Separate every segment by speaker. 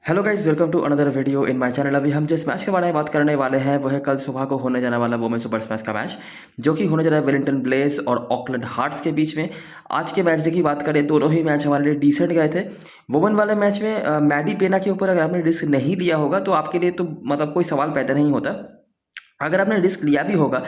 Speaker 1: Hello guys, welcome to another video in my channel. अभी हम जिस मैच के बारे में बात करने वाले हैं वो है कल सुबह को होने जाने वाला वुमेन सुपर स्मैश का मैच, जो कि होने जा रहा है वेलिंगटन ब्लेज और ऑकलैंड हार्ट्स के बीच में। आज के मैच की बात करें, दोनों ही मैच हमारे लिए डिसेंट गए थे। वुमेन वाले मैच में मैडी पेना के ऊपर अगर आपने रिस्क नहीं लिया होगा तो आपके लिए तो मतलब कोई सवाल पैदा नहीं होता। अगर आपने रिस्क लिया भी होगा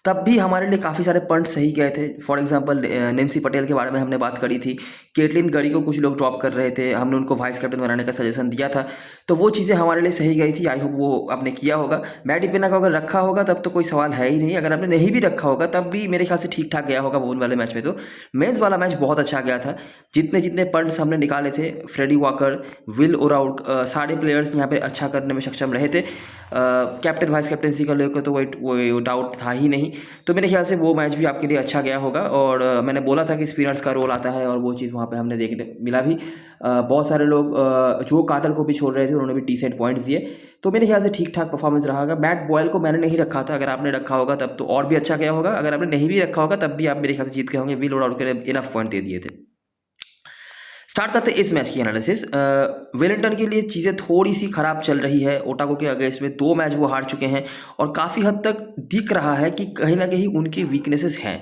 Speaker 1: तब भी हमारे लिए काफ़ी सारे पॉइंट सही गए थे। फॉर एग्जांपल नेंसी पटेल के बारे में हमने बात करी थी। केटलिन गड़ी को कुछ लोग ड्रॉप कर रहे थे, हमने उनको वाइस कैप्टन बनाने का सजेशन दिया था, तो वो चीज़ें हमारे लिए सही गई थी। आई होप वो आपने किया होगा। मैडी पेना को अगर रखा होगा तब तो कोई सवाल है ही नहीं। अगर आपने नहीं भी रखा होगा तब भी मेरे ख्याल से ठीक ठाक गया होगा वुमेन वाले मैच में। तो मेंस वाला मैच बहुत अच्छा गया था। जितने जितने पॉइंट्स हमने निकाले थे, फ्रेडी वॉकर, विल ओराउट, सारे प्लेयर्स यहाँ पे अच्छा करने में सक्षम रहे थे। कैप्टन वाइस कैप्टनसी का लेकर तो वो डाउट था ही नहीं। तो मेरे ख्याल से वो मैच भी आपके लिए अच्छा गया होगा। और मैंने बोला था कि स्पिनर्स का रोल आता है और वो चीज़ वहाँ पे हमने देखने मिला भी। बहुत सारे लोग जो कार्टर को भी छोड़ रहे थे, उन्होंने भी डिसेंट पॉइंट्स दिए। तो मेरे ख्याल से ठीक ठाक परफॉर्मेंस रहा होगा। मैट बॉयल को मैंने नहीं रखा था, अगर आपने रखा होगा तब तो और भी अच्छा गया होगा। अगर आपने नहीं भी रखा होगा तब भी आप मेरे ख्याल से जीत गए होंगे। विल आउट के इनफ पॉइंट दे दिए थे। स्टार्ट करते हैं इस मैच की एनालिसिस। वेलिंगटन के लिए चीज़ें थोड़ी सी खराब चल रही है। ओटागो के अगेंस्ट में 2 मैच वो हार चुके हैं और काफ़ी हद तक दिख रहा है कि कहीं ना कहीं उनकी वीकनेसेस हैं।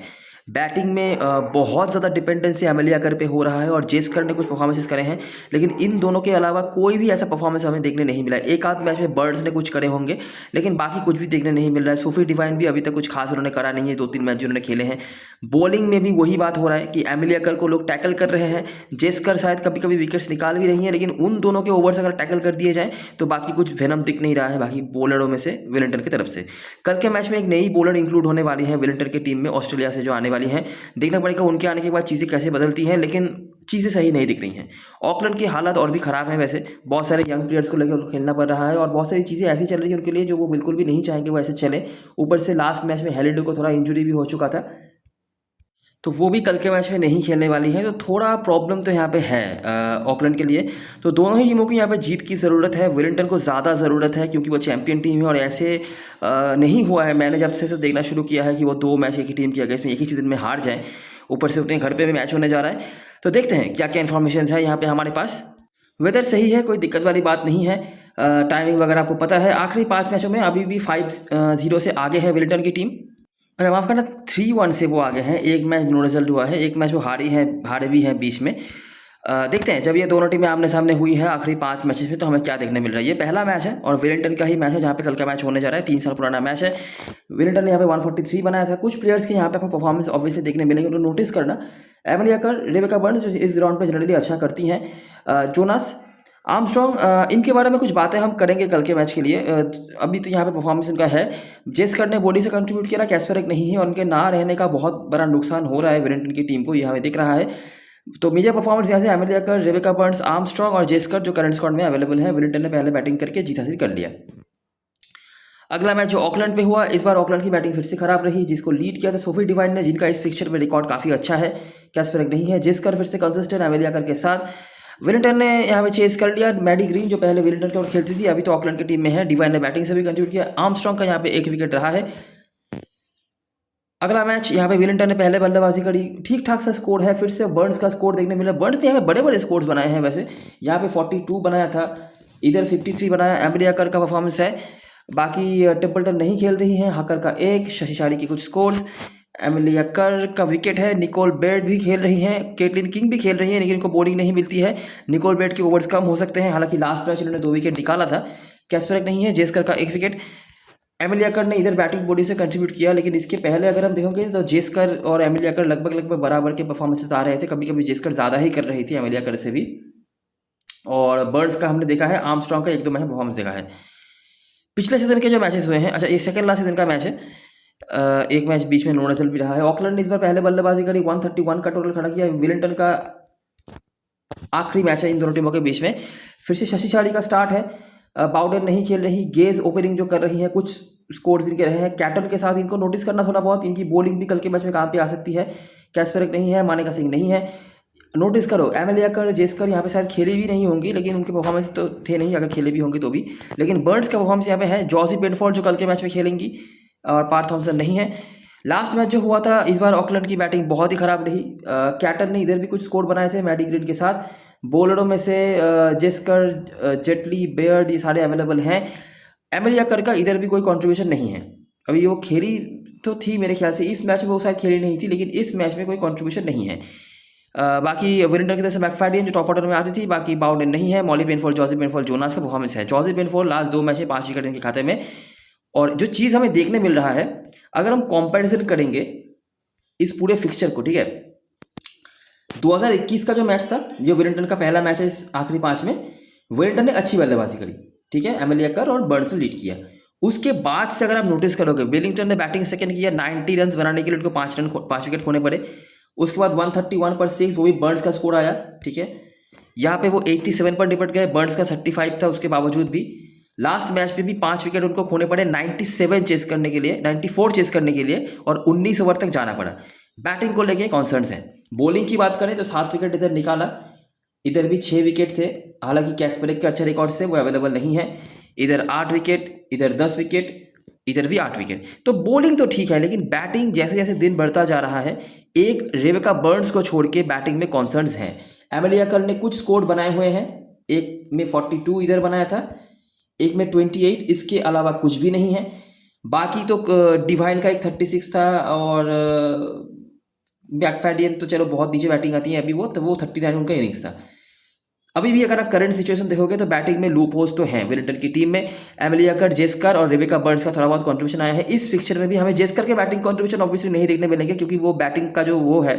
Speaker 1: बैटिंग में बहुत ज़्यादा डिपेंडेंसी एमिलिया कर पे हो रहा है और जेस्कर ने कुछ परफॉर्मेंसेस करे हैं, लेकिन इन दोनों के अलावा कोई भी ऐसा परफॉर्मेंस हमें देखने नहीं मिला है। एक आध मैच में बर्ड्स ने कुछ करे होंगे, लेकिन बाकी कुछ भी देखने नहीं मिल रहा है। सोफी डिवाइन भी अभी तक कुछ खास उन्होंने करा नहीं है 2-3 मैच जो उन्होंने खेले हैं। बॉलिंग में भी वही बात हो रहा है कि एमिलिया कर को लोग टैकल कर रहे हैं, जेस्कर शायद कभी कभी विकेट्स निकाल भी रही हैं, लेकिन उन दोनों के ओवर्स अगर टैकल कर दिए जाएँ तो बाकी कुछ वेनम दिख नहीं रहा है बाकी बॉलरों में से वेलिंगटन की तरफ से। कल के मैच में एक नई बॉलर इंक्लूड होने वाली है वेलिंगटन की टीम में, ऑस्ट्रेलिया से जो आने वाली है। देखना पड़ेगा उनके आने के बाद चीज़ें कैसे बदलती हैं, लेकिन चीज़ें सही नहीं दिख रही हैं। ऑकलैंड की हालत और भी ख़राब है वैसे। बहुत सारे यंग प्लेयर्स को लेकर उनको खेलना पड़ रहा है और बहुत सारी चीज़ें ऐसी चल रही हैं उनके लिए जो वो बिल्कुल भी नहीं चाहेंगे वो ऐसे चले। ऊपर से लास्ट मैच में हेलिडे को थोड़ा इंजरी भी हो चुका था, तो वो भी कल के मैच में नहीं खेलने वाली है। तो थोड़ा प्रॉब्लम तो यहाँ पे है ऑकलैंड के लिए। तो दोनों ही टीमों को यहाँ पे जीत की ज़रूरत है। वेलिंगटन को ज़्यादा ज़रूरत है क्योंकि वो चैंपियन टीम है और ऐसे नहीं हुआ है। मैंने जब से देखना शुरू किया है कि वो 2 मैच एक ही टीम के अगेंस्ट में एक ही सीजन में हार जाए, ऊपर से उतने घर पे भी मैच होने जा रहा है। तो देखते हैं क्या क्या इन्फॉर्मेशन है यहाँ पे हमारे पास। वेदर सही है, कोई दिक्कत वाली बात नहीं है। टाइमिंग वगैरह आपको पता है। आखिरी 5 मैचों में अभी भी 5-0 से आगे है वेलिंगटन की टीम। अरे माफ़ करना, 3-1 से वो आगे हैं। एक मैच नो रिजल्ट हुआ है, एक मैच वो हारे भी हैं बीच में। देखते हैं जब ये दोनों टीमें आमने सामने हुई है आखिरी 5 मैचेस में तो हमें क्या देखने मिल रहा है। ये पहला मैच है और वेलिंगटन का ही मैच है जहाँ पे कल का मैच होने जा रहा है। 3 साल पुराना मैच है। वेलिंगटन ने यहाँ पे 143 बनाया था। कुछ प्लेयर्स के यहाँ पे आपको परफॉर्मेंस ऑब्वियसली देखने मिलेंगे, उन्हें नोटिस करना। एमिलिया कर, रेबेका बर्न्स जो इस ग्राउंड पे जनरली अच्छा करती हैं। जोनास आर्मस्ट्रॉन्ग, इनके बारे में कुछ बातें हम करेंगे कल के मैच के लिए। अभी तो यहाँ पे परफॉर्मेंस इनका है। जेस्कर ने बॉडी से कंट्रीब्यूट किया, कैस्पेरिक नहीं है और उनके ना रहने का बहुत बड़ा नुकसान हो रहा है वेलिंगटन की टीम को, ये हमें दिख रहा है। तो मेजर परफॉर्मेंस यहाँ से एमिलिया कर, रेबेका बर्न्स, आर्मस्ट्रॉन्ग और जेस्कर जो करंट स्क्वाड में अवेलेबल है। वेलिंगटन ने पहले बैटिंग करके जीत हासिल कर लिया। अगला मैच जो ऑकलैंड पे हुआ, इस बार ऑकलैंड की बैटिंग फिर से खराब रही, जिसको लीड किया था सोफी डिवाइन ने, जिनका इस फिक्चर में रिकॉर्ड काफ़ी अच्छा है। कैस्पेरिक नहीं है। जेस्कर फिर से कंसिस्टेंट एमिलिया कर के साथ। वेलिंगटन ने यहाँ पे चेस कर लिया। मैडी ग्रीन जो पहले वेलिंगटन की ओर खेलती थी अभी तो ऑकलैंड की टीम में है। डिवाइन ने बैटिंग से भी कंट्रीब्यूट किया। आर्मस्ट्रॉन्ग का यहाँ पे 1 विकेट रहा है। अगला मैच यहाँ पे वेलिंगटन ने पहले बल्लेबाजी करी, ठीक ठाक सा स्कोर है। फिर से बर्न्स का स्कोर देखने मिला। बर्न्स ने यहाँ पे बड़े बड़े स्कोर्स बनाए हैं वैसे। यहाँ पे 42 बनाया था, इधर 53 बनाया। एमिलिया कर का परफॉर्मेंस है। बाकी टेम्पल्टन नहीं खेल रही हैं। हकर का 1, शशि शारी के कुछ स्कोर्स। एमिलिया कर का विकेट है। निकोल बेड भी खेल रही हैं। केटलिन किंग भी खेल रही हैं, लेकिन इनको बॉलिंग नहीं मिलती है। निकोल बेड के ओवर्स कम हो सकते हैं, हालांकि लास्ट मैच इन्होंने 2 विकेट निकाला था। कैस्पेरिक नहीं है। जेस्कर का 1 विकेट। एमिलिया कर ने इधर बैटिंग बॉडी से कंट्रीब्यूट किया, लेकिन इसके पहले अगर हम देखोगे तो जेस्कर और एमिलिया कर लगभग लगभग बराबर के परफॉर्मेंसेस आ रहे थे। कभी कभी जेस्कर ज़्यादा ही कर रही थी एमिलिया कर से भी। और बर्न्स का हमने देखा है, आर्मस्ट्रॉन्ग का 1-2 मैच परफॉर्मेंस देखा है। पिछले सीजन के जो मैचेस हुए हैं, अच्छा ये सेकंड लास्ट सीजन का मैच है। एक मैच बीच में नो रिजल्ट भी रहा है। ऑकलैंड ने इस बार पहले बल्लेबाजी करी, 131 का टोटल खड़ा किया। विलिंगटन का आखिरी मैच है इन दोनों टीमों के बीच में। फिर से शशि शारी का स्टार्ट है। बाउडर नहीं खेल रही। गेज ओपनिंग जो कर रही है, कुछ स्कोर्स इनके रहे हैं। कैटन के साथ इनको नोटिस करना थोड़ा बहुत, इनकी बॉलिंग भी कल के मैच में काम पे आ सकती है। कैस्पेरिक नहीं है। मानेका सिंह नहीं है। नोटिस करो एमिलिया कर, जेस्कर यहाँ पे शायद खेली भी नहीं होंगी, लेकिन उनके परफॉर्मेंस तो थे नहीं अगर खेले भी होंगे तो भी। लेकिन बर्न्स का परफॉर्मेंस यहाँ पे है। जॉसी पेनफोर्ड जो कल के मैच में खेलेंगी और पार्थ थॉमसन नहीं है। लास्ट मैच जो हुआ था, इस बार ऑकलैंड की बैटिंग बहुत ही खराब रही। कैटन ने इधर भी कुछ स्कोर बनाए थे मैडी ग्रीन के साथ। बॉलरों में से जेस्कर, जेटली, बेयर्ड, ये सारे अवेलेबल हैं। एमेलिया कर का इधर भी कोई कंट्रीब्यूशन नहीं है। अभी वो खेली तो थी मेरे ख्याल से, इस मैच में वो शायद खेली नहीं थी, लेकिन इस मैच में कोई कंट्रीब्यूशन नहीं है। बाकी विलिंगटन की तरफ से मैकफैडियन जो टॉप ऑर्डर में आती थी, बाकी बाउंडन नहीं है। मॉली पेनफॉल, जॉसी पेनफॉल, जोनास का परफॉर्मेंस है। जॉसी पेनफॉल लास्ट 2 मैच में 5 विकेट इनके खाते में। और जो चीज़ हमें देखने मिल रहा है, अगर हम कंपैरिजन करेंगे इस पूरे फिक्सचर को, ठीक है, 2021 का जो मैच था, जो विलिंगटन का पहला मैच है इस आखिरी 5 में, विलिंगटन ने अच्छी बल्लेबाजी करी, ठीक है, एमेलिया कर और बर्न्स ने लीड किया। उसके बाद से अगर आप नोटिस करोगे, विलिंगटन ने बैटिंग सेकंड किया, 90 रन बनाने के लिए उनको 5 विकेट खोने पड़े। उसके बाद 131 पर 6, वो भी बर्न्स का स्कोर आया, ठीक है। यहाँ पे वो 87 पर निपट गए, बर्न्स का 35 था। उसके बावजूद भी लास्ट मैच पे भी 5 विकेट उनको खोने पड़े, 97 चेस करने के लिए, 94 चेस करने के लिए, और 19 ओवर तक जाना पड़ा। बैटिंग को लेके कॉन्सर्न्स हैं। बॉलिंग की बात करें तो 7 विकेट इधर निकाला, इधर भी 6 विकेट थे। हालांकि कैस्परेक के अच्छे रिकॉर्ड से वो अवेलेबल नहीं है। इधर 8 विकेट, इधर 10 विकेट, इधर भी 8 विकेट। तो बॉलिंग तो ठीक है, लेकिन बैटिंग जैसे जैसे दिन बढ़ता जा रहा है, एक रेबेका बर्न्स को छोड़ के बैटिंग में कॉन्सर्न्स हैं। एमेलिया कर ने कुछ स्कोर बनाए हुए हैं, एक में 42 इधर बनाया था, एक में 28, इसके अलावा कुछ भी नहीं है। बाकी तो डिवाइन का एक 36 था, और मैकफैडियन तो चलो बहुत नीचे बैटिंग आती है अभी वो, तो वो 39 उनका इनिंग्स था। अभी भी अगर आप करंट सिचुएशन देखोगे तो बैटिंग में लूप होल्स तो हैं विलिंगटन की टीम में। एमेलिया कर, जेस्कर और रेबेका बर्न्स का थोड़ा बहुत कंट्रीब्यूशन आया है। इस फिक्चर में भी हमें जेस्कर के बैटिंग कंट्रीब्यूशन ऑब्वियसली नहीं देखने मिलेंगे, क्योंकि वो बैटिंग का जो वो है,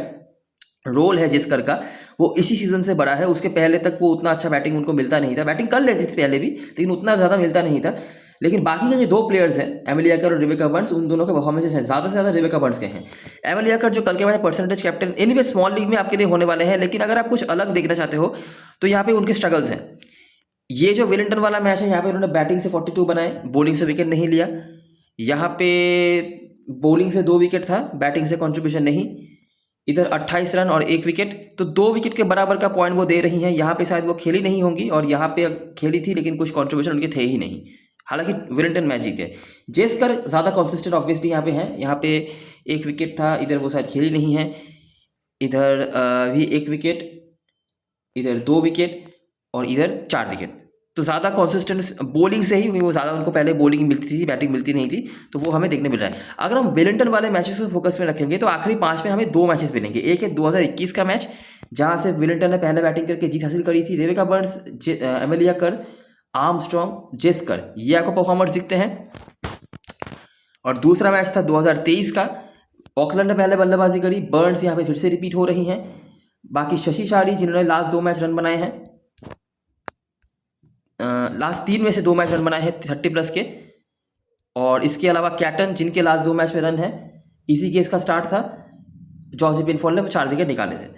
Speaker 1: रोल है जेस्कर का, वो इसी सीजन से बड़ा है। उसके पहले तक वो उतना अच्छा बैटिंग उनको मिलता नहीं था। बैटिंग कर लेती थी पहले भी, लेकिन उतना ज़्यादा मिलता नहीं था। लेकिन बाकी के जो 2 प्लेयर्स हैं, एमेलिया कर और रेबेका बर्न्स, उन दोनों के परफॉर्मेंसेस हैं, ज़्यादा से ज़्यादा रेबेका बर्न्स के हैं। एमेलिया कर जो कल के match percentage captain anyway small league में आपके लिए होने वाले हैं, लेकिन अगर आप कुछ अलग देखना चाहते हो तो यहाँ पे उनके स्ट्रगल्स हैं। ये जो विलिंगटन वाला मैच है, यहाँ पे उन्होंने बैटिंग से 42 बनाए, बॉलिंग से विकेट नहीं लिया। यहाँ पे बॉलिंग से 2 विकेट था, बैटिंग से कंट्रीब्यूशन नहीं। इधर 28 रन और 1 विकेट, तो 2 विकेट के बराबर का पॉइंट वो दे रही हैं। यहाँ पे शायद वो खेली नहीं होंगी, और यहाँ पे खेली थी लेकिन कुछ कंट्रीब्यूशन उनके थे ही नहीं। हालांकि विलिंगटन मैच जीते। जेस्कर ज़्यादा कंसिस्टेंट ऑब्वियसली यहाँ पे हैं। यहाँ पे 1 विकेट था, इधर वो शायद खेली नहीं है। इधर भी 1 विकेट, इधर 2 विकेट, और इधर 4 विकेट। तो ज़्यादा कंसिस्टेंट बॉलिंग से ही, क्योंकि वो ज़्यादा उनको पहले बॉलिंग मिलती थी, बैटिंग मिलती नहीं थी, तो वो हमें देखने मिल रहा है। अगर हम विलिंगटन वाले मैचेस को फोकस में रखेंगे तो आखिरी 5 में हमें 2 मैचेस मिलेंगे। एक है 2021 का मैच, जहाँ से विलिंगटन ने पहले बैटिंग करके जीत हासिल करी थी। रेबेका बर्न्स, एमेलिया कर, आर्मस्ट्रॉन्ग, जेस्कर, ये आपको परफॉर्मर्स दिखते हैं। और दूसरा मैच था 2023 का, ऑकलैंड ने पहले बल्लेबाजी करी, बर्न्स यहाँ पे फिर से रिपीट हो रही हैं। बाकी शशि शारी, जिन्होंने लास्ट 2 मैच रन बनाए हैं, लास्ट 3 में से 2 मैच रन बनाए हैं 30+ के। और इसके अलावा कैटन, जिनके लास्ट 2 मैच में रन है, इसी केस का स्टार्ट था। जॉसी पेनफॉल ने 4 विकेट निकाले थे,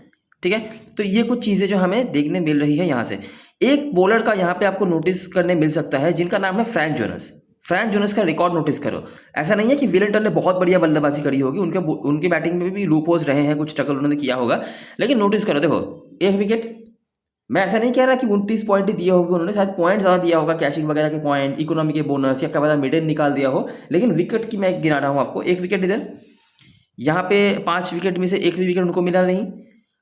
Speaker 1: ठीक है। तो ये कुछ चीज़ें जो हमें देखने मिल रही है यहाँ से। एक बॉलर का यहाँ पे आपको नोटिस करने मिल सकता है, जिनका नाम है फ्रैंक जोनस। फ्रैंक जोनस का रिकॉर्ड नोटिस करो। ऐसा नहीं है कि विलिंगटन ने बहुत बढ़िया बल्लेबाजी करी होगी, उनके बैटिंग में भी लूप होल्स रहे हैं, कुछ स्ट्रगल उन्होंने किया होगा, लेकिन नोटिस करो, देखो 1 विकेट। मैं ऐसा नहीं कह रहा कि 29 पॉइंट ही दिए होंगे उन्होंने, शायद पॉइंट ज़्यादा दिया होगा, कैचिंग वगैरह के पॉइंट, इकोनॉमी के बोनस, या क्या पता मिडन निकाल दिया हो, लेकिन विकेट की मैं गिना रहा हूँ आपको। 1 विकेट इधर, यहाँ पे 5 विकेट में से 1 भी विकेट उनको मिला नहीं।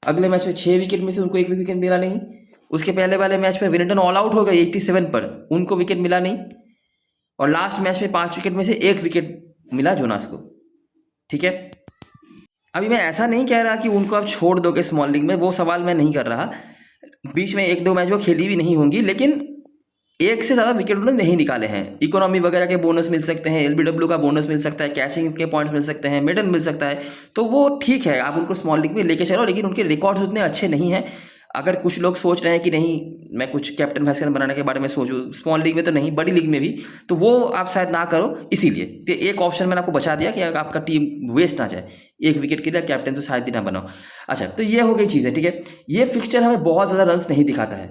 Speaker 1: अगले मैच में 6 विकेट में से उनको 1 भी विकेट मिला नहीं। उसके पहले वाले मैच में विलिंगटन ऑल आउट हो गए 87 पर, उनको विकेट मिला नहीं। और लास्ट मैच में 5 विकेट में से 1 विकेट मिला जोनास को, ठीक है। अभी मैं ऐसा नहीं कह रहा कि उनको आप छोड़ दोगे स्मॉल लीग में, वो सवाल मैं नहीं कर रहा। बीच में 1-2 मैच वो खेली भी नहीं होंगी, लेकिन 1 से ज़्यादा विकेट उन्होंने नहीं निकाले हैं। इकोनॉमी वगैरह के बोनस मिल सकते हैं, LBW का बोनस मिल सकता है, कैचिंग के पॉइंट्स मिल सकते हैं, मेडन मिल सकता है, तो वो ठीक है, आप उनको स्मॉल लीग में लेके चलो। लेकिन उनके रिकॉर्ड्स उतने अच्छे नहीं हैं। अगर कुछ लोग सोच रहे हैं कि नहीं मैं कुछ कैप्टन वाइस कैप्टन बनाने के बारे में सोचूं, स्मॉल लीग में तो नहीं, बड़ी लीग में भी, तो वो आप शायद ना करो। इसीलिए तो एक ऑप्शन मैंने आपको बचा दिया कि अगर आपका टीम वेस्ट ना जाए, 1 विकेट के लिए कैप्टन तो शायद ही ना बनाओ। अच्छा, तो ये हो गई चीज़ है, ठीक है। ये फिक्सचर हमें बहुत ज़्यादा रन्स नहीं दिखाता है,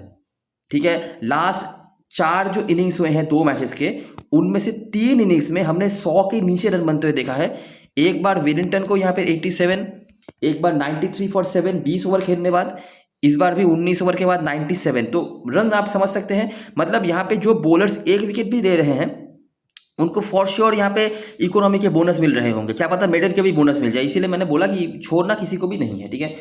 Speaker 1: ठीक है। लास्ट 4 जो इनिंग्स हुए हैं 2 मैचेस के, उनमें से 3 इनिंग्स में हमने 100 के नीचे रन बनते हुए देखा है। एक बार विलिंगटन को यहाँ पे 87, एक बार 93 for 7 20 ओवर खेलने बाद, इस बार भी 19 ओवर के बाद 97। तो रन आप समझ सकते हैं, मतलब यहाँ पे जो बॉलर्स 1 विकेट भी दे रहे हैं उनको फॉर श्योर यहाँ पे इकोनॉमी के बोनस मिल रहे होंगे, क्या पता मेडन के भी बोनस मिल जाए। इसीलिए मैंने बोला कि छोड़ना किसी को भी नहीं है, ठीक है।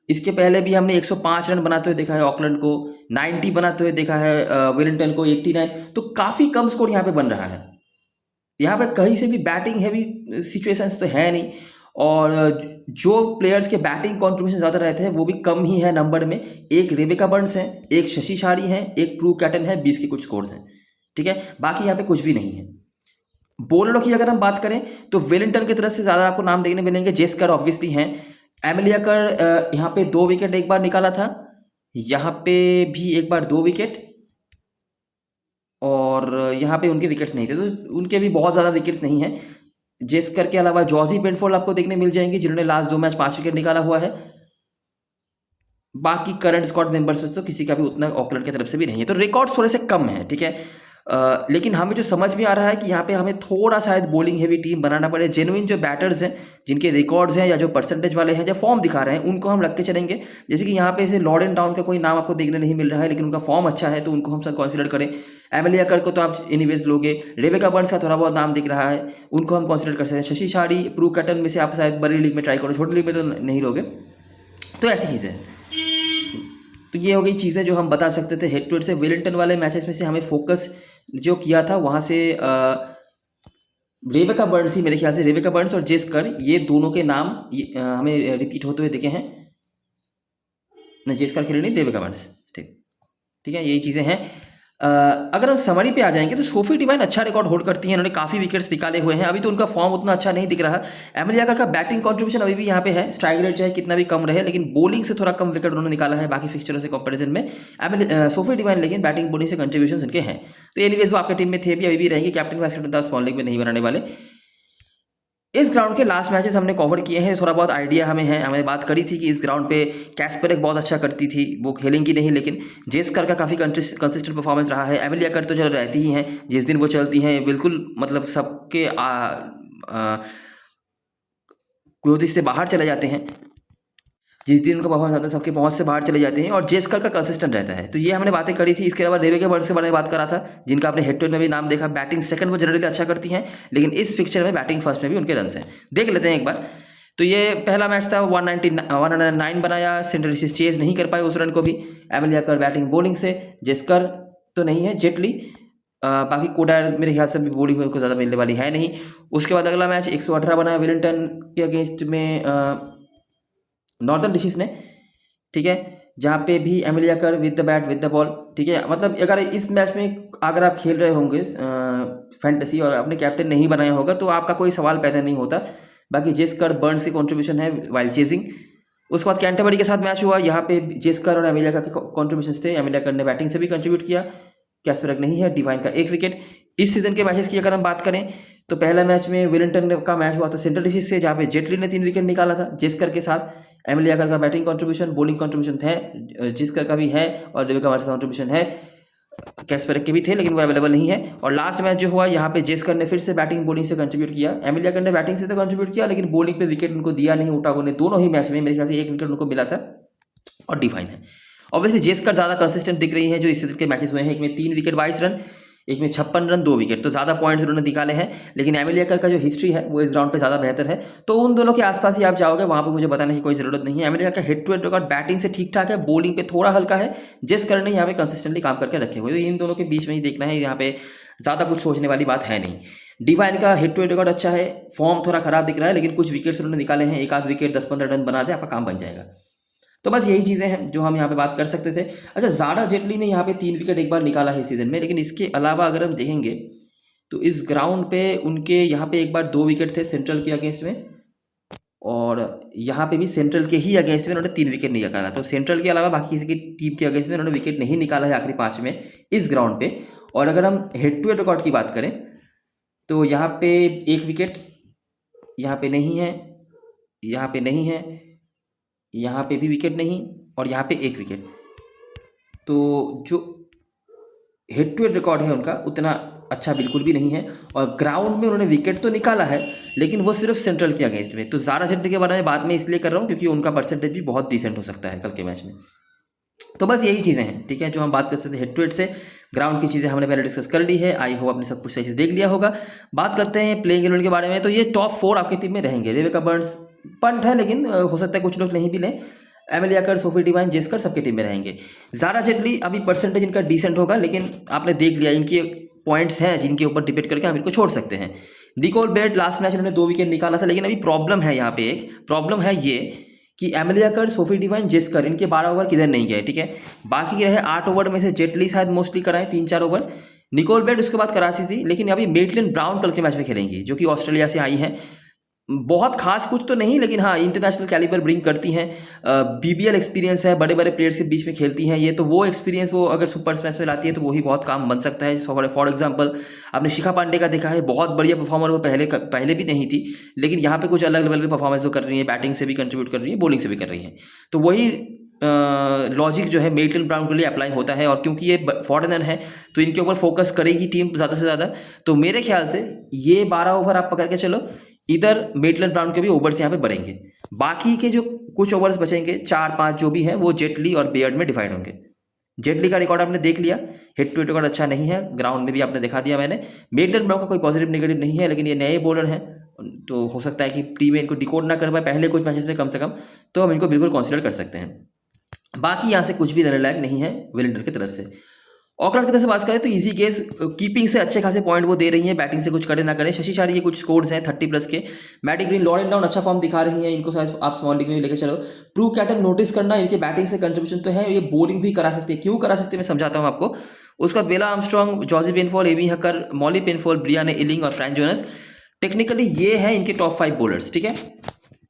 Speaker 1: इसके पहले भी हमने 105 रन बनाते हुए देखा है ऑकलैंड को, 90 बनाते हुए देखा है वेलिंगटन को 89। तो काफ़ी कम स्कोर यहाँ पे बन रहा है। यहाँ पे कहीं से भी बैटिंग हैवी सिचुएशंस तो है नहीं, और जो प्लेयर्स के बैटिंग कंट्रीब्यूशन ज़्यादा रहते हैं वो भी कम ही है नंबर में। एक रेबेका बर्न्स है, एक शशि शारी है, एक प्रू कैटन है, 20 के कुछ स्कोर्स हैं, ठीक है। बाकी यहाँ पे कुछ भी नहीं है। बॉलरों की अगर हम बात करें तो वेलिंगटन की तरफ से ज़्यादा आपको नाम देखने मिलेंगे। जेस्कर ऑब्वियसली हैं, एमिलियाकर यहाँ पे 2 विकेट एक बार निकाला था, यहाँ पे भी एक बार 2 विकेट, और यहाँ पे उनके विकेट्स नहीं थे, तो उनके भी बहुत ज़्यादा विकेट्स नहीं हैं। जेस्कर के अलावा जॉर्जी बेंटफोर्ड आपको देखने मिल जाएंगे, जिन्होंने लास्ट 2 मैच 5 विकेट निकाला हुआ है। बाकी करंट स्क्वाड मेंबर्स में तो किसी का भी उतना ऑकलैंड की तरफ से भी नहीं है, तो रिकॉर्ड थोड़े से कम है, ठीक है। लेकिन हमें जो समझ में आ रहा है कि यहाँ पे हमें थोड़ा शायद बॉलिंग हैवी टीम बनाना पड़े। जेन्युइन जो बैटर्स हैं, जिनके रिकॉर्ड्स हैं या जो परसेंटेज वाले हैं, जो फॉर्म दिखा रहे हैं, उनको हम रख के चलेंगे। जैसे कि यहाँ पे से लॉर्डन टाउन का कोई नाम आपको देखने नहीं मिल रहा है, लेकिन उनका फॉर्म अच्छा है तो उनको हम सब कंसिडर करें। एमिलियाकर को तो आप एनीवेज लोगे, रेबेका बर्न्स का थोड़ा बहुत नाम दिख रहा है, उनको हम कंसिडर कर सकते हैं। शशि शारी, प्रू कैटन में से आप शायद बड़ी लीग में ट्राई करो, छोटी लीग में तो नहीं लोगे। तो ऐसी चीज़ें हैं। तो ये हो गई चीज़ें जो हम बता सकते थे हेड टू हेड से। वेलिंगटन वाले मैचेस में से हमें फोकस जो किया था वहाँ से रेबेका बर्न्स ही, मेरे ख्याल से रेबेका बर्न्स और जेस्कर, ये दोनों के नाम हमें रिपीट होते हुए दिखे हैं। नहीं, जेस्कर खेले नहीं, रेबेका बर्न्स, ठीक, ठीक है, यही चीज़ें हैं। अगर हम समरी पे आ जाएंगे तो सोफी डिवाइन अच्छा रिकॉर्ड होल्ड करती हैं, उन्होंने काफ़ी विकेट्स निकाले हुए हैं। अभी तो उनका फॉर्म उतना अच्छा नहीं दिख रहा। एमिलियाकर का बैटिंग कंट्रीब्यूशन अभी भी यहाँ पे है, स्ट्राइक रेट चाहे कितना भी कम रहे, लेकिन बॉलिंग से थोड़ा कम विकेट उन्होंने निकाला है बाकी फिक्चरों से कंपैरिजन में। सोफी डिवाइन लेकिन बैटिंग बॉलिंग से कंट्रीब्यूशन उनके हैं। तो एनीवेज वो आपके टीम में थे भी, अभी भी रहेंगे। Captain vice captain small league में नहीं बनाने वाले। इस ग्राउंड के लास्ट मैचेस हमने कवर किए हैं, थोड़ा बहुत आइडिया हमें है। हमने बात करी थी कि इस ग्राउंड पे कैस्परक बहुत अच्छा करती थी, वो खेलेंगी नहीं, लेकिन जेस्कर का काफ़ी कंसिस्टेंट परफॉर्मेंस रहा है। एमिलियाकर तो चलो रहती ही हैं, जिस दिन वो चलती हैं बिल्कुल मतलब सबके क्लोज से बाहर चले जाते हैं। जिस दिन उनका परफॉर्मेंस आता है सबके पहुंच से बाहर चले जाते हैं, और जेस्कर का कंसिस्टेंट रहता है। तो ये हमने बातें करी थी। इसके अलावा रेबेका बर्न्स के बारे में बात करा था, जिनका आपने हेड टू हेड में भी नाम देखा। बैटिंग सेकंड वो जनरली अच्छा करती हैं, लेकिन इस फिक्चर में बैटिंग फर्स्ट में भी उनके रन हैं। देख लेते हैं एक बार। तो ये पहला मैच था, 109 बनाया, सेंट्रल डिसीज चेज नहीं कर पाए उस रन को भी। एमिलियाकर बैटिंग बॉलिंग से, जेस्कर तो नहीं है, जेटली, बाकी कोडायर मेरे ख्याल से भी बॉलिंग में उनको ज़्यादा मिलने वाली है नहीं। उसके बाद अगला मैच 118 बनाया वेलिंगटन के अगेंस्ट में नॉर्दर्न डिसीज ने, ठीक है, जहाँ पे भी Amelia Kerr with the bat with the ball, ठीक है। मतलब अगर इस मैच में अगर आप खेल रहे होंगे फैंटेसी और अपने कैप्टन नहीं बनाया होगा तो आपका कोई सवाल पैदा नहीं होता। बाकी जेस्कर बर्न्स की कंट्रीब्यूशन है वाइल चेजिंग। उसके बाद कैंटरबरी के साथ मैच हुआ, यहाँ पे जेस्कर और एमिलियाकर के कंट्रीब्यूशन थे। एमिलियाकर ने बैटिंग से भी कंट्रीब्यूट किया, कैस्परक नहीं है, डिवाइन का 1 विकेट। इस सीजन के मैचेस की अगर हम बात करें तो पहला मैच में वेलिंगटन का मैच हुआ था सेंट्रल डिसीज से, जहाँ पे जेटली ने 3 विकेट निकाला था जेस्कर के साथ। एमिलियाकर का बैटिंग कंट्रीब्यूशन, बॉलिंग कंट्रीब्यूशन है, जेस्कर का भी है, और रेबेका बर्न्स का कंट्रीब्यूशन है। कैस्परक के भी थे लेकिन वो अवेलेबल नहीं है। और लास्ट मैच जो हुआ यहाँ पे जेस्कर ने फिर से बैटिंग बॉलिंग से कंट्रीब्यूट किया। एमिलियाकर ने बैटिंग से तो कंट्रीब्यूट किया, लेकिन बॉलिंग पे विकेट उनको दिया नहीं। ओटागो ने दोनों ही मैच में मेरे ख्याल से 1 विकेट उनको मिला था, और डिवाइन है। ऑब्वियसली जेस्कर ज़्यादा कंसिस्टेंट दिख रही है। जो इस सीजन के मैचेस हुए हैं, एक में 3 विकेट 22 रन, एक में 56 रन 2 विकेट, तो ज़्यादा पॉइंट्स उन्होंने निकाले हैं। लेकिन एमिलियाकर का जो हिस्ट्री है वो इस ग्राउंड पे ज़्यादा बेहतर है। तो उन दोनों के आसपास ही आप जाओगे, वहाँ पे मुझे बताने की कोई ज़रूरत नहीं है। एमिलियाकर का head to head record batting से ठीक ठाक है, बॉलिंग पे थोड़ा हल्का है। जेस्कर ने यहाँ पे कंसिस्टेंटली काम करके रखे हुए, तो इन दोनों के बीच में ही देखना है। यहाँ पे ज़्यादा कुछ सोचने वाली बात है नहीं। डिवाइन का हेड टू हेड रिकॉर्ड अच्छा है, फॉर्म थोड़ा खराब दिख रहा है, लेकिन कुछ विकेट्स उन्होंने निकाले हैं। एक आध विकेट 10-15 रन बना दे, आपका काम बन जाएगा। तो बस यही चीज़ें हैं जो हम यहाँ पे बात कर सकते थे। अच्छा, ज़ाडा जेटली ने यहाँ पे 3 विकेट एक बार निकाला है इस सीज़न में, लेकिन इसके अलावा अगर हम देखेंगे तो इस ग्राउंड पे उनके यहाँ पे एक बार 2 विकेट थे सेंट्रल के अगेंस्ट में, और यहाँ पे भी सेंट्रल के ही अगेंस्ट में उन्होंने 3 विकेट नहीं निकाला। तो सेंट्रल के अलावा बाकी किसी की टीम के अगेंस्ट में उन्होंने विकेट नहीं निकाला है आखिरी 5 में इस ग्राउंड पे। और अगर हम हेड टू हेड रिकॉर्ड की बात करें तो यहाँ पे 1 विकेट यहाँ पे नहीं है, यहाँ पे नहीं है, यहाँ पे भी विकेट नहीं, और यहाँ पे 1 विकेट। तो जो हेड टू हेड रिकॉर्ड है उनका उतना अच्छा बिल्कुल भी नहीं है। और ग्राउंड में उन्होंने विकेट तो निकाला है, लेकिन वो सिर्फ सेंट्रल के अगेंस्ट में। तो ज़ारा जेटली के बारे में बात में इसलिए कर रहा हूँ क्योंकि उनका परसेंटेज भी बहुत डिसेंट हो सकता है कल के मैच में। तो बस यही चीज़ें हैं, ठीक है, जो हम बात कर सकते हैं हेड टू हेड से। ग्राउंड की चीज़ें हमने पहले डिस्कस कर ली है। आई होप आपने सब कुछ सही से देख लिया होगा। बात करते हैं प्लेइंग 11 के बारे में। तो ये टॉप 4 आपकी टीम में रहेंगे। रेबेका बर्न्स पंट है, लेकिन हो सकता है कुछ लोग नहीं भी लें। एमिलिया कर, सोफी डिवाइन, जेस्कर सबके टीम में रहेंगे। ज़ारा जेटली अभी परसेंटेज इनका डिसेंट होगा, लेकिन आपने देख लिया इनके पॉइंट्स हैं जिनके ऊपर डिपेंड करके हम इनको छोड़ सकते हैं। निकोल बेट लास्ट मैच इन्होंने 2 विकेट निकाला था, लेकिन अभी प्रॉब्लम है यहाँ पे, एक प्रॉब्लम है ये कि एमिलिया कर, सोफी डिवाइन, जेस्कर इनके 12 ओवर किधर नहीं गए, ठीक है। बाकी के रहे 8 ओवर में से जेटली शायद मोस्टली कराएं 3-4 ओवर, निकोल बेट उसके बाद कराची थी, लेकिन अभी मेटलिन ब्राउन कल के मैच में खेलेंगी जो कि ऑस्ट्रेलिया से आई हैं। बहुत खास कुछ तो नहीं, लेकिन हाँ इंटरनेशनल कैलिबर ब्रिंग करती हैं, बीबीएल एक्सपीरियंस है, बड़े बड़े प्लेयर्स के बीच में खेलती हैं ये, तो वो एक्सपीरियंस वो अगर सुपर स्मैश में लाती है तो वही बहुत काम बन सकता है। फॉर एग्जांपल आपने शिखा पांडे का देखा है, बहुत बढ़िया परफॉर्मर वो पहले भी नहीं थी, लेकिन यहाँ पे कुछ अलग लेवल पे परफॉर्मेंस वो कर रही है, बैटिंग से भी कंट्रीब्यूट कर रही है, बॉलिंग से भी कर रही है। तो वही लॉजिक जो है मेटलिन ब्राउन के लिए अप्लाई होता है, और क्योंकि ये फॉरेनर है तो इनके ऊपर फोकस करेगी टीम ज़्यादा से ज़्यादा। तो मेरे ख्याल से ये 12 ओवर आप पकड़ के चलो, इधर मेटलिन ब्राउन के भी ओवर्स यहाँ पे बढ़ेंगे। बाकी के जो कुछ ओवर्स बचेंगे 4-5 जो भी है वो जेटली और बेयर्ड में डिवाइड होंगे। जेटली का रिकॉर्ड आपने देख लिया, हिट टू हिट रिकॉर्ड अच्छा नहीं है, ग्राउंड में भी आपने दिखा दिया मैंने। मेटलिन ब्राउन का कोई पॉजिटिव नेगेटिव नहीं है, लेकिन ये नए बॉलर हैं तो हो सकता है कि टीम इनको डिकोड ना कर पाए पहले कुछ मैचेस में कम से कम, तो हम इनको बिल्कुल कंसिडर कर सकते हैं। बाकी यहाँ से कुछ भी देने लायक नहीं है वेलिंगटन की तरफ से। ऑकलैंड की तरफ से बात करें तो इजी गेज, कीपिंग से अच्छे खासे पॉइंट वो दे रही है, बैटिंग से कुछ करे ना करें। शशि शारी के कुछ स्कोर्स हैं 30+ के। मैडी ग्रीन, लॉरेन डाउन अच्छा फॉर्म दिखा रही हैं, इनको शायद आप स्मॉल लीग में भी लेकर चलो। प्रू कैटन नोटिस करना, इनके बैटिंग से कंट्रीब्यूशन तो है, ये बॉलिंग भी करा सकते हैं। क्यों करा सकते हैं मैं समझाता हूँ आपको। उसके बाद Bella Armstrong, Josie Penfold, Abby Hucker, Molly Penfold, Brianne Illing और फ्रैंक जोनस, टेक्निकली ये है इनके टॉप 5 बॉलर्स, ठीक है।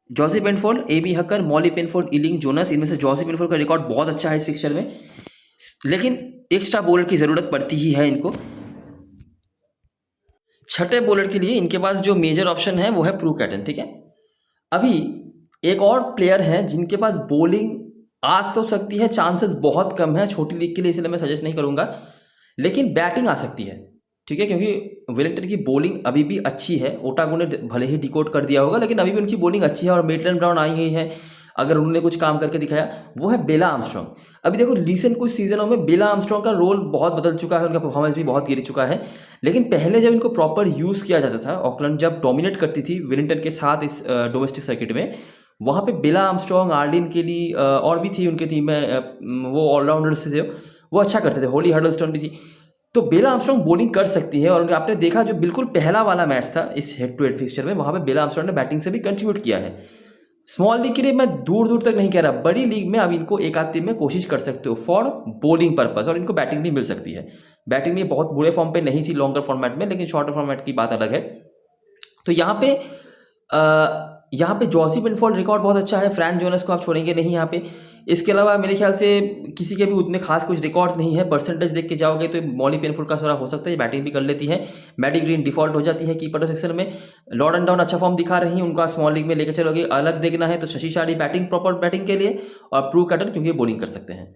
Speaker 1: Josie Penfold, Abby Hucker, Molly Penfold, Illing, Jonas, इनमें से जॉसी पेनफोल्ड का रिकॉर्ड बहुत अच्छा है इस फिक्चर में, लेकिन एक्स्ट्रा बॉलर की ज़रूरत पड़ती ही है इनको। छठे बॉलर के लिए इनके पास जो मेजर ऑप्शन है वो है प्रू कैटन, ठीक है। अभी एक और प्लेयर है जिनके पास बॉलिंग आ तो सकती है, चांसेस बहुत कम है छोटी लीग के लिए, इसलिए मैं सजेस्ट नहीं करूंगा, लेकिन बैटिंग आ सकती है, ठीक है। क्योंकि वेलिंगटन की बॉलिंग अभी भी अच्छी है, ओटागो ने भले ही डिकोड कर दिया होगा, लेकिन अभी भी उनकी बॉलिंग अच्छी है। और मेटलिन ब्राउन आई हुई है, अगर उन्होंने कुछ काम करके दिखाया वो है बेला आर्मस्ट्रॉन्ग। अभी देखो रिसेंट कुछ सीजनों में बेला आर्मस्ट्रॉन्ग का रोल बहुत बदल चुका है, उनका परफॉर्मेंस भी बहुत गिर चुका है, लेकिन पहले जब इनको प्रॉपर यूज़ किया जाता था, ऑकलैंड जब डोमिनेट करती थी वेलिंगटन के साथ इस डोमेस्टिक सर्किट में, वहाँ पे बेला आर्मस्ट्रॉन्ग, आर्डिन केली और भी थी उनके टीम में, वो ऑलराउंडर्स थे, वो अच्छा करते थे, होली हडलस्टोन भी थी। तो बेला आर्मस्ट्रॉन्ग बॉलिंग कर सकती है, और आपने देखा जो बिल्कुल पहला वाला मैच था इस हेड टू हेड फिक्सचर में, वहाँ पे बेला आर्मस्ट्रॉन्ग ने बैटिंग से भी कंट्रीब्यूट किया है। स्मॉल लीग के लिए मैं दूर दूर तक नहीं कह रहा, बड़ी लीग में अब इनको एक आध टीम में कोशिश कर सकते हो फॉर बॉलिंग पर्पस, और इनको बैटिंग भी मिल सकती है। बैटिंग में बहुत बुरे फॉर्म पे नहीं थी लॉन्गर फॉर्मेट में, लेकिन शॉर्टर फॉर्मेट की बात अलग है। तो यहाँ पे जॉसी पेनफोल्ड रिकॉर्ड बहुत अच्छा है, फ्रैंक जोनस को आप छोड़ेंगे नहीं यहाँ पे। इसके अलावा मेरे ख्याल से किसी के भी उतने खास कुछ रिकॉर्ड्स नहीं है। परसेंटेज देख के जाओगे तो मॉली पेनफोल्ड का थोड़ा हो सकता है, बैटिंग भी कर लेती है। मैडी ग्रीन डिफॉल्ट हो जाती है कीपर सेक्शन में। लॉर्डन डाउन अच्छा फॉर्म दिखा रही है, उनका स्मॉल लीग में लेकर चलोगे। अलग देखना है तो शशि शारी बैटिंग, प्रॉपर बैटिंग के लिए, और प्रू कैटन क्योंकि बॉलिंग कर सकते हैं।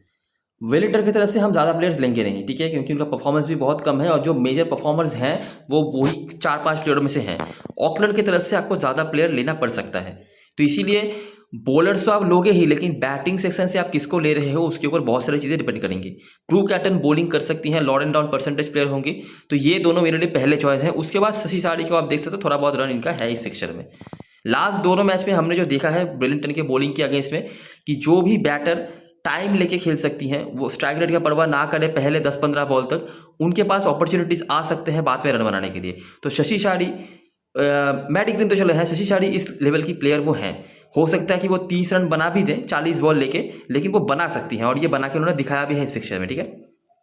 Speaker 1: वेलिंगटन की तरफ से हम ज़्यादा प्लेयर्स लेंगे नहीं, ठीक है, क्योंकि उनका परफॉर्मेंस भी बहुत कम है, और जो मेजर परफॉर्मर्स हैं वो वही 4-5 प्लेयरों में से हैं। ऑकलैंड की तरफ से आपको ज़्यादा प्लेयर लेना पड़ सकता है, तो इसीलिए बॉलर्स तो आप लोगे ही, लेकिन बैटिंग सेक्शन से आप किसको ले रहे हो उसके ऊपर बहुत सारी चीज़ें डिपेंड करेंगी। प्रू कैटन बॉलिंग कर सकती हैं, लॉर्डन डाउन परसेंटेज प्लेयर होंगी, तो ये दोनों मेरे लिए पहले चॉइस है। उसके बाद शशि शारी को आप देख सकते हो, थोड़ा बहुत रन इनका है इस फिक्चर में। लास्ट दोनों मैच में हमने जो देखा है वेलिंगटन के बॉलिंग के अगेंस्ट में, कि जो भी बैटर टाइम लेके खेल सकती हैं, वो स्ट्राइक रेट का परवाह ना करे पहले 10-15 बॉल तक, उनके पास अपॉर्चुनिटीज आ सकते हैं बाद में रन बनाने के लिए। तो शशि शारी, मैडी ग्रीन तो चलो है, शशि शारी इस लेवल की प्लेयर वो हैं। हो सकता है कि वो 30 रन बना भी दें 40 बॉल लेके, लेकिन वो बना सकती हैं, और ये बना के उन्होंने दिखाया भी है इस फिक्चर में, ठीक है।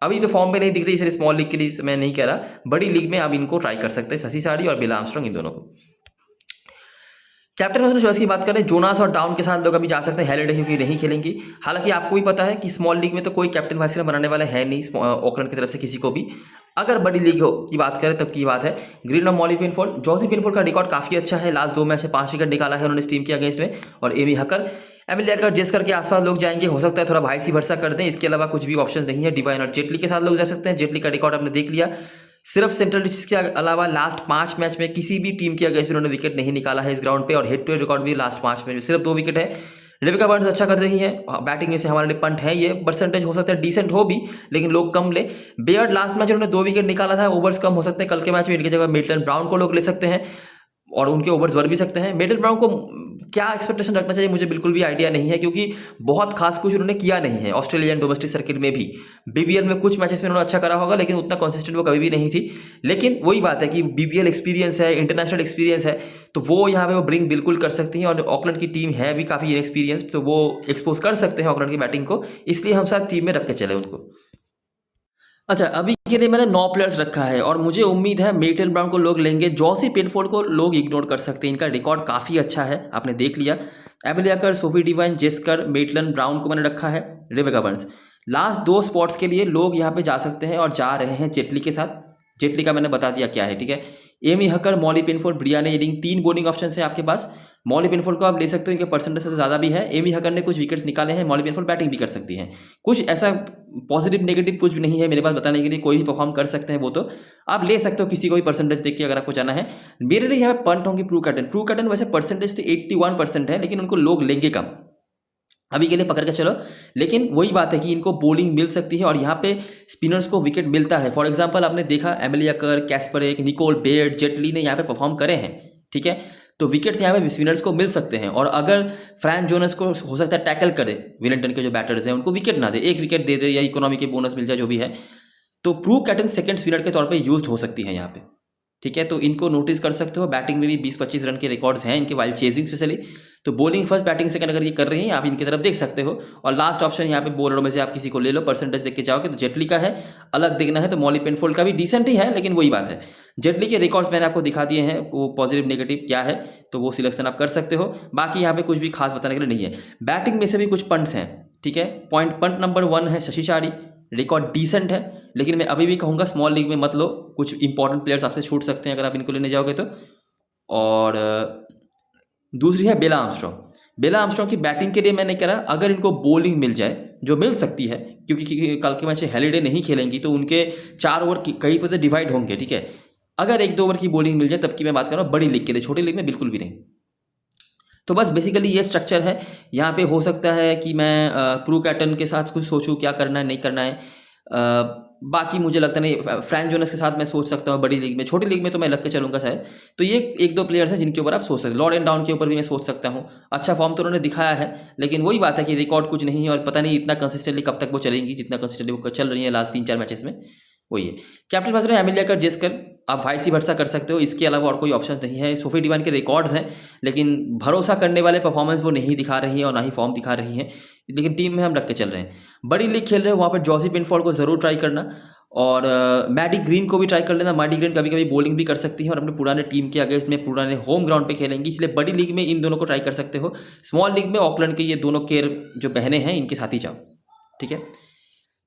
Speaker 1: अभी तो फॉर्म में नहीं दिख रही, इसलिए स्मॉल लीग के लिए मैं नहीं कह रहा, बड़ी लीग में अब इनको ट्राई कर सकते हैं शशि शारी और बेला आर्मस्ट्रॉन्ग, इन दोनों को। कैप्टन चॉइस की बात करें, जोनास और डाउन के साथ लोग अभी जा सकते हैं हैलिडे, क्योंकि नहीं खेलेंगी। हालांकि आपको भी पता है कि स्मॉल लीग में तो कोई कैप्टन वाइस कैप्टन बनाने वाला है नहीं ऑकलैंड की तरफ से किसी को भी। अगर बड़ी लीग की बात करें तब की बात है। ग्रीन और मॉली पेनफोल्ड, जॉसी पेनफोल्ड का रिकॉर्ड काफी अच्छा है, लास्ट 2 मैच में 5 विकेट निकाला है उन्होंने इस टीम के अगेंस्ट में। और एमी हकर, एमिलिया कर, जेस्कर के आसपास लोग जाएंगे, हो सकता है थोड़ा भाई सी भरसा कर दें, इसके अलावा कुछ भी ऑप्शन नहीं है। डिवाइन और जेटली के साथ लोग जा सकते हैं, जेटली का रिकॉर्ड आपने देख लिया। सिर्फ सेंट्रल डिस्ट्रिक्ट के अलावा लास्ट 5 मैच में किसी भी टीम के अगेंस्ट में उन्होंने विकेट नहीं निकाला है इस ग्राउंड पे, और हेड टू हेड रिकॉर्ड भी लास्ट 5 मैच में सिर्फ 2 विकेट है। रेबिका बर्न्स अच्छा कर रही है, बैटिंग में से हमारे लिए पंट है, ये परसेंटेज हो सकता है डिसेंट हो भी, लेकिन लोग कम ले। बेयर्ड लास्ट मैच उन्होंने 2 विकेट निकाला था, ओवर्स कम हो सकते हैं, कल के मैच में इनकी जगह मिल्टन ब्राउन को लोग ले सकते हैं। और उनके ओवर्स बढ़ भी सकते हैं। मेटन ब्राउन को क्या एक्सपेक्टेशन रखना चाहिए मुझे बिल्कुल भी आइडिया नहीं है, क्योंकि बहुत खास कुछ उन्होंने किया नहीं है ऑस्ट्रेलियन डोमेस्टिक सर्किट में भी। बीबीएल में कुछ मैचेस में उन्होंने अच्छा करा होगा, लेकिन उतना कंसिस्टेंट वो कभी भी नहीं थी। लेकिन वही बात है कि बीबीएल एक्सपीरियंस है, इंटरनेशनल एक्सपीरियंस है, तो वो यहाँ पे वो ब्रिंग बिल्कुल कर सकती हैं। और ऑकलैंड की टीम है भी काफ़ी इनएक्सपीरियंस, तो वो एक्सपोज कर सकते हैं ऑकलैंड की बैटिंग को, इसलिए हम साथ टीम में रख के चले उनको। अच्छा, अभी के लिए मैंने 9 प्लेयर्स रखा है और मुझे उम्मीद है मेटन ब्राउन को लोग लेंगे, जॉसी पेनफोर्ड को लोग इग्नोर कर सकते हैं। इनका रिकॉर्ड काफ़ी अच्छा है, आपने देख लिया। एबिलियाकर, सोफी डिवाइन, जेस्कर, मेटलन, ब्राउन को मैंने रखा है, रेबेका बर्न्स। लास्ट 2 स्पॉट्स के लिए लोग यहाँ पे जा सकते हैं और जा रहे हैं जेटली के साथ। जेटली का मैंने बता दिया क्या है, ठीक है। Amy Hucker, Molly Penford, Brianne Edding, 3 bowling option है आपके पास। मॉली पेनफोर्ड को आप ले सकते हो, इनके परसेंटेज से ज़्यादा भी है। एमी हकर ने कुछ विकेट्स निकाले हैं, मॉली पेनफोर्ड बैटिंग भी कर सकती हैं। कुछ ऐसा पॉजिटिव नेगेटिव कुछ भी नहीं है मेरे पास बताने के लिए, कोई भी परफॉर्म कर सकते हैं, वो तो आप ले सकते हो किसी को भी परसेंटेज देख के अगर आपको जाना है। मेरे लिए यहाँ पे पंट होंगी प्रू कैटन। प्रू कैटन वैसे परसेंटेज तो 81% है, लेकिन उनको लोग लेंगे कम, अभी के लिए पकड़ के चलो। लेकिन वही बात है कि इनको बॉलिंग मिल सकती है और यहाँ पे स्पिनर्स को विकेट मिलता है। फॉर एग्जांपल आपने देखा एमिलियाकर, कैस्परेक, निकोल बेड, जेटली ने यहाँ पे परफॉर्म करे हैं, ठीक है। तो विकेट्स यहाँ पे स्पिनर्स को मिल सकते हैं। और अगर फ्रैंक जोनस को हो सकता है टैकल करे, वेलिंगटन के जो बैटर्स हैं उनको विकेट ना दे, 1 विकेट दे दे या इकोनॉमी के बोनस मिल जाए, जो भी है, तो प्रू कैटन सेकंड स्पिनर के तौर पे यूज हो सकती है यहाँ पे, ठीक है। तो इनको नोटिस कर सकते हो। बैटिंग में भी 20-25 रन के रिकॉर्ड्स हैं इनके वाइल चेजिंग स्पेशली। तो बॉलिंग फर्स्ट बैटिंग सेकंड अगर ये कर रही हैं, आप इनकी तरफ देख सकते हो। और लास्ट ऑप्शन यहाँ पे बॉलरों में से आप किसी को ले लो, परसेंटेज देख के जाओगे तो जेटली का है। अलग देखना है तो मॉली पेनफोल्ड का भी डिसेंट ही है, लेकिन वही बात है, जेटली के रिकॉर्ड्स मैंने आपको दिखा दिए हैं, वो पॉजिटिव नेगेटिव क्या है, तो वो सिलेक्शन आप कर सकते हो। बाकी यहाँ पे कुछ भी खास बताने के लिए नहीं है। बैटिंग में से भी कुछ पंट्स हैं, ठीक है। पंट नंबर 1 है शशि शारी, रिकॉर्ड डिसेंट है, लेकिन मैं अभी भी कहूँगा स्मॉल लीग में मत लो, कुछ इंपॉर्टेंट प्लेयर्स आपसे छूट सकते हैं अगर आप इनको लेने जाओगे तो। और दूसरी है बेला आर्मस्ट्रॉन्ग। बेला आर्मस्ट्रॉन्ग की बैटिंग के लिए मैंने कहा अगर इनको बॉलिंग मिल जाए, जो मिल सकती है, क्योंकि कल के मैच हेलिडे नहीं खेलेंगी तो उनके 4 ओवर कई पर डिवाइड होंगे, ठीक है। अगर 1-2 ओवर की बॉलिंग मिल जाए तब की मैं बात कर रहा हूँ, बड़ी लीग के लिए, छोटी लीग में बिल्कुल भी नहीं। तो बस बेसिकली ये स्ट्रक्चर है। यहाँ पे हो सकता है कि मैं प्रू कैटन के साथ कुछ सोचूं क्या करना है नहीं करना है। बाकी मुझे लगता नहीं, फ्रैंक जोनस के साथ मैं सोच सकता हूँ बड़ी लीग में। छोटी लीग में तो मैं लग के चलूंगा शायद। तो ये 1-2 प्लेयर्स हैं जिनके ऊपर आप सोच सकते हैं। लॉर्ड एंड डाउन के ऊपर भी मैं सोच सकता हूँ, अच्छा फॉर्म तो उन्होंने दिखाया है, लेकिन वही बात है कि रिकॉर्ड कुछ नहीं है और पता नहीं इतना कंसिस्टेंटली कब तक वो चलेंगी जितना कंसिस्टेंटली वो चल रही है लास्ट 3-4 मैचेस में, वही है। कैप्टन पास रहे एमिलियाकर, जेस्कर, आप वाइस वर्सा कर सकते हो, इसके अलावा और कोई ऑप्शन नहीं है। सोफी डिवाइन के रिकॉर्ड्स हैं, लेकिन भरोसा करने वाले परफॉर्मेंस वो नहीं दिखा रही है और ना ही फॉर्म दिखा रही है, लेकिन टीम में हम रख के चल रहे हैं। बड़ी लीग खेल रहे हो वहाँ पर जॉसी पेनफोर्ड को जरूर ट्राई करना और मैडी ग्रीन को भी ट्राई कर लेना। मैडी ग्रीन कभी कभी बॉलिंग भी कर सकती है और अपने पुराने टीम के अगेंस्ट में पुराने होम ग्राउंड पे खेलेंगी, इसलिए बड़ी लीग में इन दोनों को ट्राई कर सकते हो। स्मॉल लीग में ऑकलैंड के ये दोनों केयर जो बहनें हैं इनके साथ ही जाओ, ठीक है।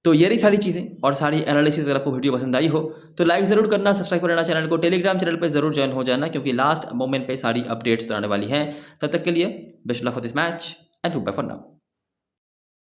Speaker 1: तो ये रही सारी चीज़ें और सारी एनालिसिस। अगर आपको वीडियो पसंद आई हो तो लाइक ज़रूर करना, सब्सक्राइब करना चैनल को, टेलीग्राम चैनल पर जरूर ज्वाइन हो जाना, क्योंकि लास्ट मोमेंट पे सारी अपडेट्स तो आने वाली हैं। तब तक के लिए best luck for this match and good bye for now.